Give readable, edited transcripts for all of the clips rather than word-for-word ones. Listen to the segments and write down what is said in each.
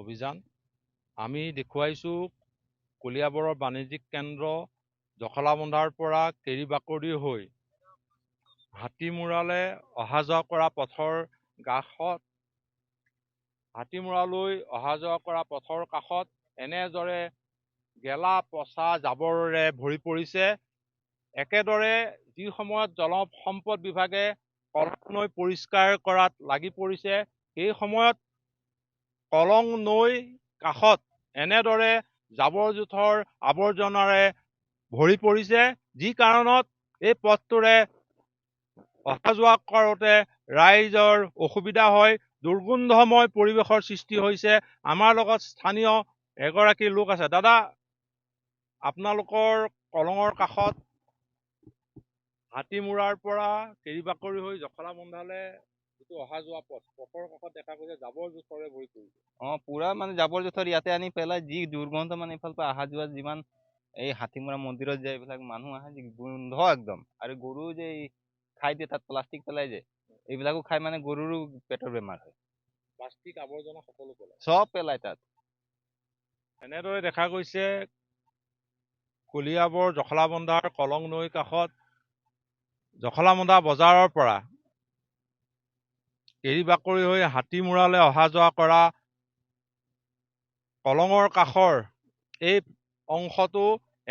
অভিযান আমি দেখুৱাইছোঁ কলিয়াবৰৰ বাণিজ্যিক কেন্দ্ৰ জখলাবন্ধাৰ পৰা কেৰিবাকৰি হৈ হাতীমূৰালৈ অহা যোৱা কৰা পথৰ কাষত এনেদৰে গেলা পচা জাবৰেৰে ভৰি পৰিছে। একেদৰে যি সময়ত জলসম্পদ বিভাগে কলং নৈ পৰিষ্কাৰ কৰাত লাগি পৰিছে, সেই সময়ত কলং নৈ কাষত এনেদৰে জাবৰ-জোথৰ আৱৰ্জনাৰে ভৰি পৰিছে, যি কাৰণত এই পথটোৰে অহা যোৱা কৰোঁতে ৰাইজৰ অসুবিধা হয়, দুৰ্গন্ধময় পৰিৱেশৰ সৃষ্টি হৈছে। আমাৰ লগত স্থানীয় এগৰাকী লোক আছে। দাদা, আপোনালোকৰ কলঙৰ কাষত হাতীমূৰাৰ পৰা কেৰিবাকৰি হৈ জখলাবন্ধালৈ যিটো অহা যোৱা পথৰ কাষত দেখা গৈছে জাবৰ-জোথৰে ভৰি পৰিছে। পুৰা মানে জাবৰ-জোথৰ ইয়াতে আনি পেলাই যি দুৰ্গন্ধ, মানে এইফালৰ পৰা অহা যোৱা যিমান এই হাতীমূৰা মন্দিৰত যে এইবিলাক মানুহ আহে, যি গোন্ধ একদম। আৰু গৰু যে খাই দিয়ে, তাত প্লাষ্টিক পেলাই যে, এইবিলাকো খাই মানে গৰুৰো পেটৰ বেমাৰ হয়। প্লাষ্টিক আৱৰ্জনা সকলো পেলায়, চব পেলায় তাত। এনেদৰে দেখা গৈছে কলিয়াবৰ জখলাবন্ধাৰ কলং নৈ কাষত জখলাবন্ধা বজাৰৰ পৰা কেৰিবাকৰি হৈ হাতীমূৰালৈ অহা যোৱা কৰা কলঙৰ কাষৰ এই অংশটো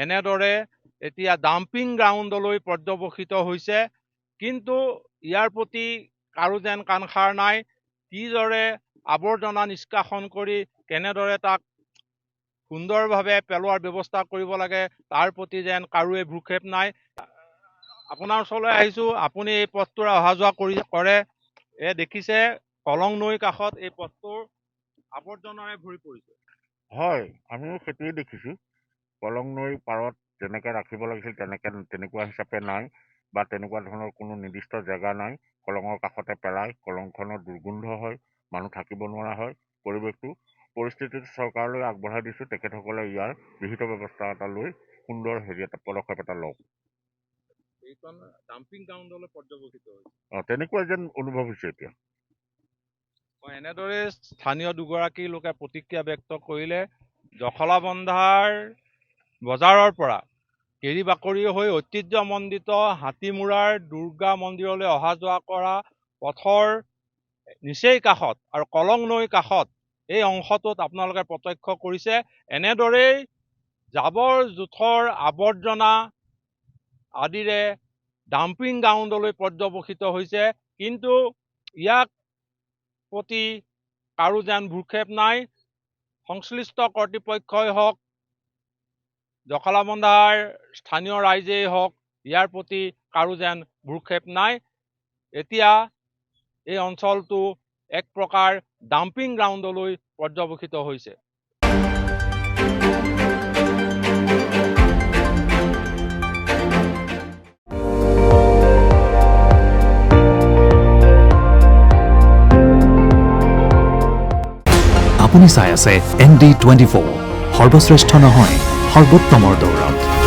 এনেদৰে এতিয়া ডাম্পিং গ্ৰাউণ্ডলৈ পৰ্যবেক্ষিত হৈছে। কিন্তু ইয়াৰ প্ৰতি কাৰো যেন কাণসাৰ নাই। কিদৰে আৱৰ্জনা নিষ্কাশন কৰি কেনেদৰে তাক সুন্দৰভাৱে পেলোৱাৰ ব্যৱস্থা কৰিব লাগে, তাৰ প্ৰতি যেন কাৰোৱে ভ্ৰূক্ষেপ নাই। আপোনাৰ ওচৰলৈ আহিছোঁ, আপুনি এই পথটোৰে অহা যোৱা কৰে, দেখিছে কলং নৈৰ কাষত এই পথটোৰ আৱৰ্জনাৰে ভৰি পৰিছে। হয়, আমিও সেইটোৱে দেখিছোঁ। কলং নৈৰ পাৰত যেনেকৈ ৰাখিব লাগিছিল তেনেকুৱা হিচাপে নাই, বা তেনেকুৱা ধৰণৰ কোনো নিৰ্দিষ্ট জেগা নাই। কলঙৰ কাষতে পেলাই কলংখনৰ দুৰ্গন্ধ হয়, মানুহ থাকিব নোৱাৰা হয়। পৰিস্থিতিটো চৰকাৰলৈ আগবঢ়াই দিছোঁ, তেখেতসকলে ইয়াৰ বিহিত ব্যৱস্থা এটা লৈ সুন্দৰ পদক্ষেপ এটা লওক। এইখন ডাম্পিং গ্ৰাউণ্ডলৈ পৰ্যবেক্ষিত হৈছে। তেনেকুৱা যেন অনুভৱ হৈছে এতিয়া। এনেদৰে স্থানীয় দুগৰাকী লোকে প্ৰতিক্ৰিয়া ব্যক্ত কৰিলে। জখলাবন্ধাৰ বজাৰৰ পৰা কেৰিবাকৰি হৈ ঐতিহ্যমণ্ডিত হাতীমূৰাৰ দুৰ্গা মন্দিৰলৈ অহা যোৱা কৰা পথৰ নিচেই কাষত আৰু কলং নৈৰ কাষত এই অংশটোত আপোনালোকে প্ৰত্যক্ষ কৰিছে, এনেদৰেই জাবৰ-জোথৰ আৱৰ্জনা আদিৰে ডাম্পিং গ্ৰাউণ্ডলৈ পৰ্যবেক্ষিত হৈছে। কিন্তু ইয়াক প্ৰতি কাৰো যেন ভ্ৰূক্ষেপ নাই। সংশ্লিষ্ট কৰ্তৃপক্ষই হওক, জখলাবন্ধাৰ স্থানীয় ৰাইজেই হওক, ইয়াৰ প্ৰতি কাৰো যেন ভ্ৰূক্ষেপ নাই। এতিয়া এই অঞ্চলটো এক প্ৰকাৰ ডাম্পিং গ্ৰাউণ্ডলৈ পৰ্যবেক্ষিত হৈছে। আপুনি চাই আছে ND24, সৰ্বশ্ৰেষ্ঠ নহয়, সৰ্বোত্তমৰ দৌৰত।